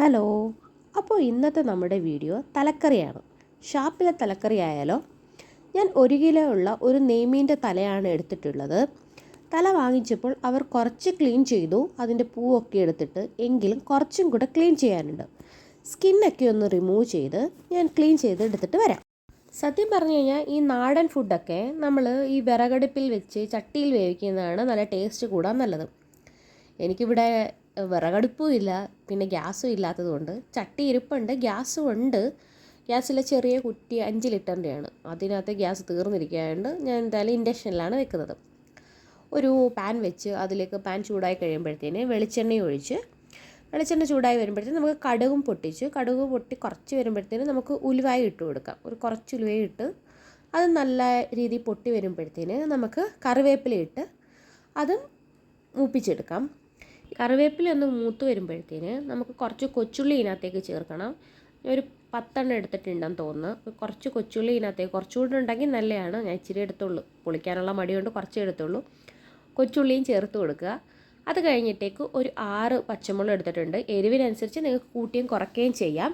Hello. അപ്പോൾ ഇന്നത്തെ നമ്മുടെ വീഡിയോ തലക്കറിയാണ്. ഷാപ്പിലെ തലക്കറി ആയാലോ? ഞാൻ 1 കിലോ ഉള്ള ഒരു നെയ്മീൻ്റെ തലയാണ് എടുത്തിട്ടുള്ളത്. തല വാങ്ങിച്ചപ്പോൾ അവർ കുറച്ച് ക്ലീൻ ചെയ്തു, അതിൻ്റെ പൂവൊക്കെ എടുത്തിട്ട്. എങ്കിലും കുറച്ചും കൂടെ ക്ലീൻ ചെയ്യാനുണ്ട്. സ്കിന്നൊക്കെ ഒന്ന് റിമൂവ് ചെയ്ത് ഞാൻ ക്ലീൻ ചെയ്ത് എടുത്തിട്ട് വരാം. സത്യം പറഞ്ഞു കഴിഞ്ഞാൽ ഈ നാടൻ ഫുഡൊക്കെ നമ്മൾ ഈ വിറകടുപ്പിൽ വെച്ച് ചട്ടിയിൽ വേവിക്കുന്നതാണ് നല്ല ടേസ്റ്റ് കൂടാൻ നല്ലത്. എനിക്കിവിടെ വിറകടുപ്പും ഇല്ല, പിന്നെ ഗ്യാസും ഇല്ലാത്തത് കൊണ്ട് ചട്ടി ഇരിപ്പുണ്ട്, ഗ്യാസും ഉണ്ട്. ഗ്യാസിലെ ചെറിയ കുറ്റി 5 ലിറ്ററിൻ്റെയാണ്. അതിനകത്ത് ഗ്യാസ് തീർന്നിരിക്കുകയായതുകൊണ്ട് ഞാൻ എന്തായാലും ഇൻഡക്ഷനിലാണ് വെക്കുന്നത്. ഒരു പാൻ വെച്ച് അതിലേക്ക് പാൻ ചൂടായി കഴിയുമ്പോഴത്തേന് വെളിച്ചെണ്ണ ഒഴിച്ച്, വെളിച്ചെണ്ണ ചൂടായി വരുമ്പോഴത്തേന് നമുക്ക് കടുകും പൊട്ടിച്ച്, കടുക് പൊട്ടി കുറച്ച് വരുമ്പോഴത്തേന് നമുക്ക് ഉലുവായി ഇട്ട് കൊടുക്കാം. കുറച്ച് ഉലുവയും ഇട്ട് അത് നല്ല രീതിയിൽ പൊട്ടി വരുമ്പോഴത്തേന് നമുക്ക് കറിവേപ്പില ഇട്ട് അതും മൂപ്പിച്ചെടുക്കാം. കറിവേപ്പില ഒന്ന് മൂത്ത് വരുമ്പോഴത്തേന് നമുക്ക് കുറച്ച് കൊച്ചുള്ളി ഇതിനകത്തേക്ക് ചേർക്കണം. ഒരു 10 എണ്ണം എടുത്തിട്ടുണ്ടെന്ന് തോന്നുന്നു. കുറച്ച് കൊച്ചുള്ളി ഇതിനകത്തേക്ക്, കുറച്ചുകൂടി ഉണ്ടെങ്കിൽ നല്ലതാണ്. ഞാൻ ഇച്ചിരി എടുത്തുള്ളൂ, പൊളിക്കാനുള്ള മടി കൊണ്ട് കുറച്ചേ എടുത്തുള്ളൂ. കൊച്ചുള്ളിയും ചേർത്ത് കൊടുക്കുക. അത് കഴിഞ്ഞിട്ടേക്ക് ഒരു 6 പച്ചമുളക് എടുത്തിട്ടുണ്ട്. എരിവിനനുസരിച്ച് നിങ്ങൾക്ക് കൂട്ടിയും കുറയ്ക്കുകയും ചെയ്യാം.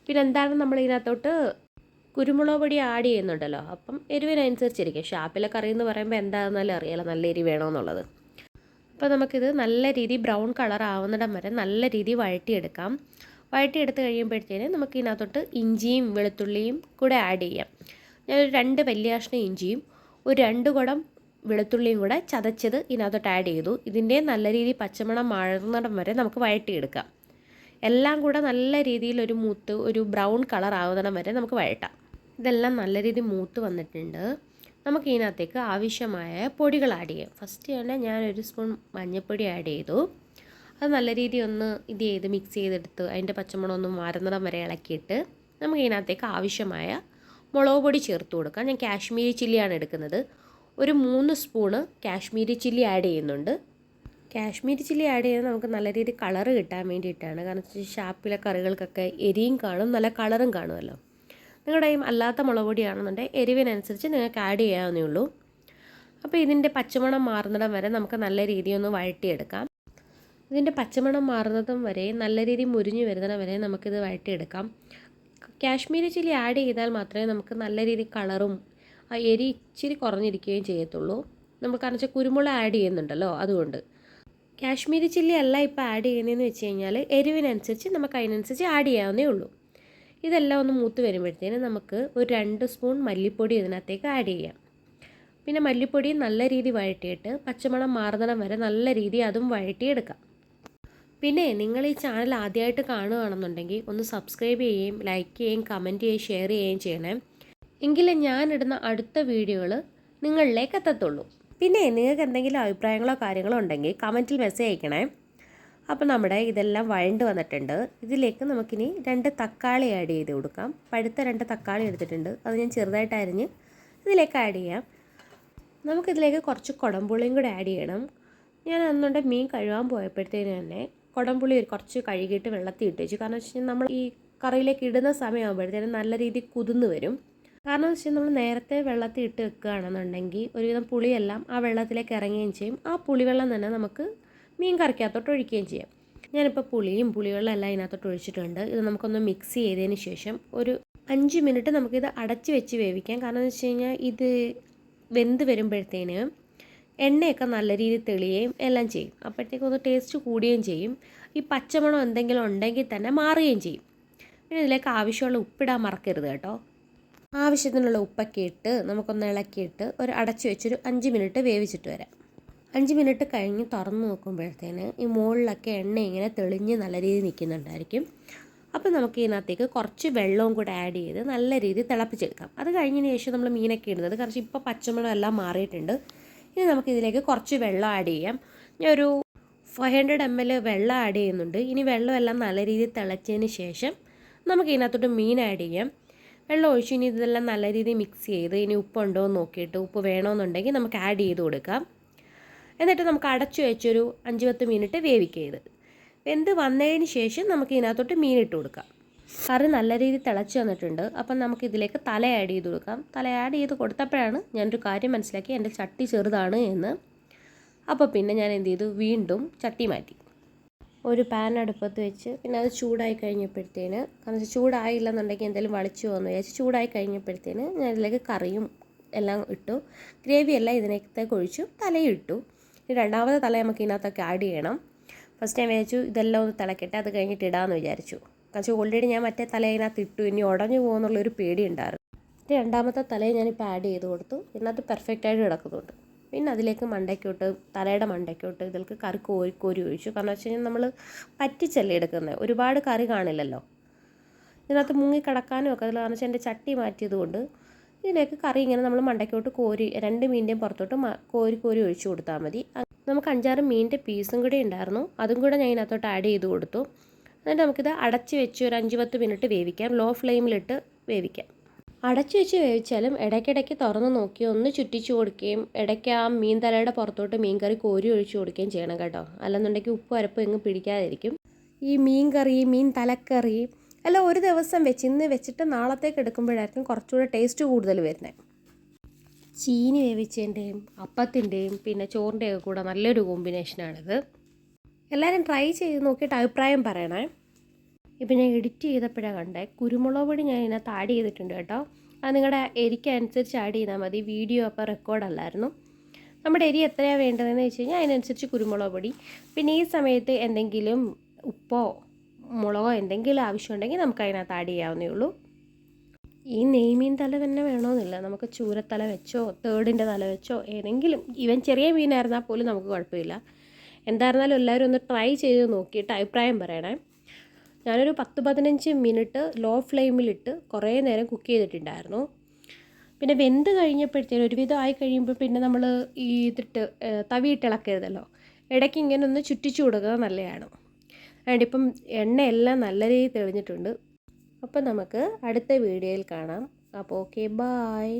പിന്നെ എന്താണ് നമ്മൾ ഇതിനകത്തോട്ട് കുരുമുളക് പൊടി ആഡ് ചെയ്യുന്നുണ്ടല്ലോ, അപ്പം എരിവിനനുസരിച്ചിരിക്കും. ഷാപ്പിലെ കറി എന്ന് പറയുമ്പോൾ എന്താണെന്നാലും അറിയാലോ നല്ല എരി വേണമെന്നുള്ളത്. അപ്പോൾ നമുക്കിത് നല്ല രീതിയിൽ ബ്രൗൺ കളർ ആവുന്നിടം വരെ നല്ല രീതിയിൽ വഴറ്റിയെടുക്കാം. വഴറ്റിയെടുത്ത് കഴിയുമ്പോഴത്തേന് നമുക്ക് ഇതിനകത്തോട്ട് ഇഞ്ചിയും വെളുത്തുള്ളിയും കൂടെ ആഡ് ചെയ്യാം. ഞാനൊരു 2 വലിയ കഷ്ണം ഇഞ്ചിയും ഒരു 2 കുടം വെളുത്തുള്ളിയും കൂടെ ചതച്ചത് ഇതിനകത്തോട്ട് ആഡ് ചെയ്തു. ഇതിൻ്റെ നല്ല രീതിയിൽ പച്ചമണം മാറുന്നിടം വരെ നമുക്ക് വഴറ്റിയെടുക്കാം. എല്ലാം കൂടെ നല്ല രീതിയിൽ ഒരു ബ്രൗൺ കളർ ആവുന്നിടം വരെ നമുക്ക് വഴറ്റാം. ഇതെല്ലാം നല്ല രീതിയിൽ മൂത്ത് വന്നിട്ടുണ്ട്. നമുക്ക് ഇതിനകത്തേക്ക് ആവശ്യമായ പൊടികൾ ആഡ് ചെയ്യാം. ഫസ്റ്റ് തന്നെ ഞാൻ 1 സ്പൂൺ മഞ്ഞൾപ്പൊടി ആഡ് ചെയ്തു. അത് നല്ല രീതിയിൽ ഒന്ന് മിക്സ് ചെയ്തെടുത്ത് അതിൻ്റെ പച്ചമണം ഒന്ന് മാറുന്നിടം വരെ ഇളക്കിയിട്ട് നമുക്ക് ഇതിനകത്തേക്ക് ആവശ്യമായ മുളക് പൊടി ചേർത്ത് കൊടുക്കാം. ഞാൻ കാശ്മീരി ചില്ലിയാണ് എടുക്കുന്നത്. ഒരു 3 സ്പൂണ് കാശ്മീരി ചില്ലി ആഡ് ചെയ്യുന്നുണ്ട്. കാശ്മീരി ചില്ലി ആഡ് ചെയ്ത് നമുക്ക് നല്ല രീതിയിൽ കളറ് കിട്ടാൻ വേണ്ടിയിട്ടാണ്. കാരണം ഷാപ്പിലെ കറികൾക്കൊക്കെ എരിയും കാണും, നല്ല കളറും കാണുമല്ലോ. നിങ്ങളുടെ കയ്യിൽ അല്ലാത്ത മുളക് പൊടിയാണെന്നുണ്ടെങ്കിൽ എരിവിനനുസരിച്ച് നിങ്ങൾക്ക് ആഡ് ചെയ്യാവുന്നേ ഉള്ളൂ. അപ്പോൾ ഇതിൻ്റെ പച്ചമണം മാറുന്നിടം വരെ നമുക്ക് നല്ല രീതിയിൽ ഒന്ന് വഴറ്റിയെടുക്കാം. ഇതിൻ്റെ പച്ചമണം മാറുന്നതും വരെ നല്ല രീതിയിൽ മുരിഞ്ഞു വരുന്നിടം വരെ നമുക്കിത് വഴറ്റിയെടുക്കാം. കാശ്മീരി ചില്ലി ആഡ് ചെയ്താൽ മാത്രമേ നമുക്ക് നല്ല രീതിയിൽ കളറും ആ എരി ഇച്ചിരി കുറഞ്ഞിരിക്കുകയും ചെയ്യത്തുള്ളൂ. നമുക്ക് കാരണം കുരുമുളക് ആഡ് ചെയ്യുന്നുണ്ടല്ലോ, അതുകൊണ്ട്. കാശ്മീരി ചില്ലി അല്ല ഇപ്പോൾ ആഡ് ചെയ്യുന്നതെന്ന് വെച്ച് കഴിഞ്ഞാൽ എരിവിനനുസരിച്ച് നമുക്ക് അതിനനുസരിച്ച് ആഡ് ചെയ്യാവുന്നേ ഉള്ളൂ. ഇതെല്ലാം ഒന്ന് മൂത്ത് വരുമ്പോഴത്തേന് നമുക്ക് ഒരു 2 സ്പൂൺ മല്ലിപ്പൊടി ഇതിനകത്തേക്ക് ആഡ് ചെയ്യാം. പിന്നെ മല്ലിപ്പൊടി നല്ല രീതിയിൽ വഴറ്റിയിട്ട് പച്ചമണം മാറുന്നിടം വരെ നല്ല രീതിയിൽ അതും വഴറ്റിയെടുക്കാം. പിന്നെ നിങ്ങൾ ഈ ചാനൽ ആദ്യമായിട്ട് കാണുകയാണെന്നുണ്ടെങ്കിൽ ഒന്ന് സബ്സ്ക്രൈബ് ചെയ്യുകയും ലൈക്ക് ചെയ്യുകയും കമൻറ്റ് ചെയ്യുകയും ഷെയർ ചെയ്യുകയും ചെയ്യണേ. എങ്കിലേ ഞാനിടുന്ന അടുത്ത വീഡിയോകൾ നിങ്ങളിലേക്ക് എത്തത്തുള്ളൂ. പിന്നെ നിങ്ങൾക്ക് എന്തെങ്കിലും അഭിപ്രായങ്ങളോ കാര്യങ്ങളോ ഉണ്ടെങ്കിൽ കമൻറ്റിൽ മെസ്സേജ് അയക്കണേ. അപ്പോൾ നമ്മുടെ ഇതെല്ലാം വഴണ്ട് വന്നിട്ടുണ്ട്. ഇതിലേക്ക് നമുക്കിനി 2 തക്കാളി ആഡ് ചെയ്ത് കൊടുക്കാം. പഴുത്ത 2 തക്കാളി എടുത്തിട്ടുണ്ട്, അത് ഞാൻ ചെറുതായിട്ട് അരിഞ്ഞ് ഇതിലേക്ക് ആഡ് ചെയ്യാം. നമുക്കിതിലേക്ക് കുറച്ച് കുടംപുളിയും കൂടെ ആഡ് ചെയ്യണം. ഞാൻ അന്നുകൊണ്ട് മീൻ കഴുകാൻ പോയപ്പോഴത്തേന് തന്നെ കുടംപുളി കുറച്ച് കഴുകിയിട്ട് വെള്ളത്തിൽ ഇട്ട് വെച്ചു. കാരണം വെച്ച് കഴിഞ്ഞാൽ നമ്മൾ ഈ കറിയിലേക്ക് ഇടുന്ന സമയമാകുമ്പോഴത്തേനും നല്ല രീതിയിൽ കുതിർന്ന് വരും. കാരണം എന്ന് വെച്ചാൽ നമ്മൾ നേരത്തെ വെള്ളത്തിൽ ഇട്ട് വെക്കുകയാണെന്നുണ്ടെങ്കിൽ ഒരുവിധം പുളിയെല്ലാം ആ വെള്ളത്തിലേക്ക് ഇറങ്ങുകയും ചെയ്യും. ആ പുളിവെള്ളം തന്നെ നമുക്ക് മീൻ കറിക്കകത്തോട്ട് ഒഴിക്കുകയും ചെയ്യാം. ഞാനിപ്പോൾ പുളിവെള്ളം എല്ലാം ഇതിനകത്തോട്ട് ഒഴിച്ചിട്ടുണ്ട്. ഇത് നമുക്കൊന്ന് മിക്സ് ചെയ്തതിന് ശേഷം ഒരു 5 മിനിറ്റ് നമുക്കിത് അടച്ച് വെച്ച് വേവിക്കാം. കാരണം എന്ന് വെച്ച് കഴിഞ്ഞാൽ ഇത് വെന്ത് വരുമ്പോഴത്തേന് എണ്ണയൊക്കെ നല്ല രീതിയിൽ തെളിയുകയും എല്ലാം ചെയ്യും. അപ്പോഴത്തേക്കൊന്ന് ടേസ്റ്റ് കൂടുകയും ചെയ്യും. ഈ പച്ചമണം എന്തെങ്കിലും ഉണ്ടെങ്കിൽ തന്നെ മാറുകയും ചെയ്യും. പിന്നെ ഇതിലേക്ക് ആവശ്യമുള്ള ഉപ്പിടാൻ മറക്കരുത് കേട്ടോ. ആവശ്യത്തിനുള്ള ഉപ്പൊക്കെ ഇട്ട് നമുക്കൊന്ന് ഇളക്കിയിട്ട് ഒരു അടച്ച് വെച്ചൊരു 5 മിനിറ്റ് വേവിച്ചിട്ട് വരാം. 5 മിനിറ്റ് കഴിഞ്ഞ് തുറന്ന് നോക്കുമ്പോഴത്തേന് ഈ മുകളിലൊക്കെ എണ്ണ ഇങ്ങനെ തെളിഞ്ഞ് നല്ല രീതിയിൽ നിൽക്കുന്നുണ്ടായിരിക്കും. അപ്പോൾ നമുക്ക് ഇതിനകത്തേക്ക് കുറച്ച് വെള്ളവും കൂടെ ആഡ് ചെയ്ത് നല്ല രീതിയിൽ തിളപ്പിച്ചെടുക്കാം. അത് കഴിഞ്ഞതിന് ശേഷം നമ്മൾ മീനൊക്കെ ഇടുന്നത്, കാരണം ഇപ്പോൾ പച്ചമുളക് എല്ലാം മാറിയിട്ടുണ്ട്. ഇനി നമുക്കിതിലേക്ക് കുറച്ച് വെള്ളം ആഡ് ചെയ്യാം. ഞാൻ ഒരു 500 ml വെള്ളം ആഡ് ചെയ്യുന്നുണ്ട്. ഇനി വെള്ളമെല്ലാം നല്ല രീതിയിൽ തിളച്ചതിന് ശേഷം നമുക്ക് ഇതിനകത്തോട്ട് മീൻ ആഡ് ചെയ്യാം. വെള്ളം ഒഴിച്ച് ഇനി ഇതെല്ലാം നല്ല രീതിയിൽ മിക്സ് ചെയ്ത് ഇനി ഉപ്പുണ്ടോ എന്ന് നോക്കിയിട്ട് ഉപ്പ് വേണമെന്നുണ്ടെങ്കിൽ നമുക്ക് ആഡ് ചെയ്ത് കൊടുക്കാം. എന്നിട്ട് നമുക്ക് അടച്ചു വെച്ചൊരു 5-10 മിനിറ്റ് വേവിക്കരുത്. വെന്ത് വന്നതിന് ശേഷം നമുക്ക് ഇതിനകത്തോട്ട് മീൻ ഇട്ട് കൊടുക്കാം. കറി നല്ല രീതിയിൽ തിളച്ച് വന്നിട്ടുണ്ട്. അപ്പം നമുക്ക് ഇതിലേക്ക് തല ആഡ് ചെയ്ത് കൊടുക്കാം. തല ആഡ് ചെയ്ത് കൊടുത്തപ്പോഴാണ് ഞാനൊരു കാര്യം മനസ്സിലാക്കി, എൻ്റെ ചട്ടി ചെറുതാണ് എന്ന്. അപ്പോൾ പിന്നെ ഞാൻ എന്ത് ചെയ്തു, വീണ്ടും ചട്ടി മാറ്റി. ഒരു പാൻ അടുപ്പത്ത് വെച്ച് പിന്നെ അത് ചൂടായി കഴിഞ്ഞപ്പോഴത്തേന്, കാരണം ചൂടായില്ലെന്നുണ്ടെങ്കിൽ എന്തെങ്കിലും വളിച്ചു പോകുമെന്ന് വിചാരിച്ച് ചൂടായി കഴിഞ്ഞപ്പോഴത്തേന് ഞാൻ ഇതിലേക്ക് കറിയും എല്ലാം ഇട്ടു. ഗ്രേവി എല്ലാം ഇതിനകത്തേക്ക് ഒഴിച്ചു, തലയും ഇട്ടു. ഇനി രണ്ടാമത്തെ തല നമുക്ക് ഇതിനകത്തൊക്കെ ആഡ് ചെയ്യണം. ഫസ്റ്റ് ഞാൻ വിചാരിച്ചു ഇതെല്ലാം ഒന്ന് തിളക്കട്ടെ, അത് കഴിഞ്ഞിട്ട് ഇടാമെന്ന് വിചാരിച്ചു. കാരണം ഓൾറെഡി ഞാൻ മറ്റേ തല ഇതിനകത്ത് ഇട്ടു, ഇനി ഉടഞ്ഞു പോകുമെന്നുള്ളൊരു പേടി ഉണ്ടായിരുന്നു. രണ്ടാമത്തെ തലയെ ഞാനിപ്പോൾ ആഡ് ചെയ്ത് കൊടുത്തു. ഇതിനകത്ത് പെർഫെക്റ്റായിട്ട് കിടക്കുന്നുണ്ട്. പിന്നെ അതിലേക്ക് മണ്ടയ്ക്കോട്ട്, തലയുടെ മണ്ടയ്ക്കോട്ട് ഇതിലേക്ക് കറി കോരി ഒഴിച്ചു. കാരണം വെച്ച് കഴിഞ്ഞാൽ നമ്മൾ പറ്റിച്ചല്ലേ എടുക്കുന്നത്, ഒരുപാട് കറി കാണില്ലല്ലോ. ഇതിനകത്ത് മുങ്ങി കിടക്കാനും ഒക്കെ അതിൽ, കാരണം വെച്ചാൽ എൻ്റെ ചട്ടി മാറ്റിയത് കൊണ്ട് ഇതിലേക്ക് കറി ഇങ്ങനെ നമ്മൾ മണ്ടയ്ക്കോട്ട് കോരി 2 മീനിൻ്റെയും പുറത്തോട്ട് കോരി ഒഴിച്ചു കൊടുത്താൽ മതി. നമുക്ക് 5-6 മീനിൻ്റെ പീസും കൂടി ഉണ്ടായിരുന്നു, അതും കൂടെ ഞാൻ ഇതിനകത്തോട്ട് ആഡ് ചെയ്ത് കൊടുത്തു. എന്നിട്ട് നമുക്കിത് അടച്ച് വെച്ച് ഒരു 5-10 മിനിറ്റ് വേവിക്കാം. ലോ ഫ്ലെയിമിലിട്ട് വേവിക്കാം. അടച്ചു വെച്ച് വേവിച്ചാലും ഇടയ്ക്കിടയ്ക്ക് തുറന്ന് നോക്കി ഒന്ന് ചുറ്റിച്ച് കൊടുക്കുകയും ഇടയ്ക്ക് ആ മീൻ തലയുടെ പുറത്തോട്ട് മീൻ കറി കോരി ഒഴിച്ചു കൊടുക്കുകയും ചെയ്യണം കേട്ടോ. അല്ലെന്നുണ്ടെങ്കിൽ ഉപ്പ് അരപ്പ് എങ്ങും പിടിക്കാതിരിക്കും. ഈ മീൻ കറി, മീൻ തലക്കറി എല്ലാം ഒരു ദിവസം വെച്ച് ഇന്ന് വെച്ചിട്ട് നാളത്തേക്ക് എടുക്കുമ്പോഴായിരിക്കും കുറച്ചുകൂടെ ടേസ്റ്റ് കൂടുതൽ വരുന്നത്. ചീനി വേവിച്ചതിൻ്റെയും അപ്പത്തിൻ്റെയും പിന്നെ ചോറിൻ്റെയൊക്കെ കൂടെ നല്ലൊരു കോമ്പിനേഷനാണിത്. എല്ലാവരും ട്രൈ ചെയ്ത് നോക്കിയിട്ട് അഭിപ്രായം പറയണേ. ഇപ്പം ഞാൻ എഡിറ്റ് ചെയ്തപ്പോഴാണ് കണ്ടേ, കുരുമുളക് പൊടി ഞാൻ ഇതിനകത്ത് ആഡ് ചെയ്തിട്ടുണ്ട് കേട്ടോ. അത് നിങ്ങളുടെ എരിക്കനുസരിച്ച് ആഡ് ചെയ്താൽ മതി. വീഡിയോ അപ്പോൾ റെക്കോർഡല്ലായിരുന്നു. നമ്മുടെ എരി എത്രയാണ് വേണ്ടതെന്ന് വെച്ച് കഴിഞ്ഞാൽ അതിനനുസരിച്ച് കുരുമുളക് പൊടി. പിന്നെ ഈ സമയത്ത് എന്തെങ്കിലും ഉപ്പോ മുളകോ എന്തെങ്കിലും ആവശ്യമുണ്ടെങ്കിൽ നമുക്ക് അതിനകത്ത് ആഡ് ചെയ്യാവുന്നേ ഉള്ളൂ. ഈ നെയ്മീൻ തല തന്നെ വേണമെന്നില്ല, നമുക്ക് ചൂരത്തല വെച്ചോ തേർഡിൻ്റെ തല വെച്ചോ ഏതെങ്കിലും, ഈവൻ ചെറിയ മീനായിരുന്നാൽ പോലും നമുക്ക് കുഴപ്പമില്ല. എന്തായിരുന്നാലും എല്ലാവരും ഒന്ന് ട്രൈ ചെയ്ത് നോക്കിയിട്ട് അഭിപ്രായം പറയണേ. ഞാനൊരു 10-15 മിനിറ്റ് ലോ ഫ്ലെയിമിലിട്ട് കുറേ നേരം കുക്ക് ചെയ്തിട്ടുണ്ടായിരുന്നു. പിന്നെ വെന്ത് കഴിഞ്ഞപ്പോഴത്തേനും ഒരുവിധം ആയി കഴിയുമ്പോൾ പിന്നെ നമ്മൾ ഈ ഇതിട്ട് തവിയിട്ട് ഇളക്കരുതല്ലോ, ഇടയ്ക്ക് ഇങ്ങനെ ഒന്ന് ചുറ്റിച്ചു കൊടുക്കുന്നത് നല്ലതാണ്. അതുകൊണ്ട് ഇപ്പം എണ്ണയെല്ലാം നല്ല രീതിയിൽ തെളിഞ്ഞിട്ടുണ്ട്. അപ്പം നമുക്ക് അടുത്ത വീഡിയോയിൽ കാണാം. അപ്പോൾ ഓക്കെ, ബായ്.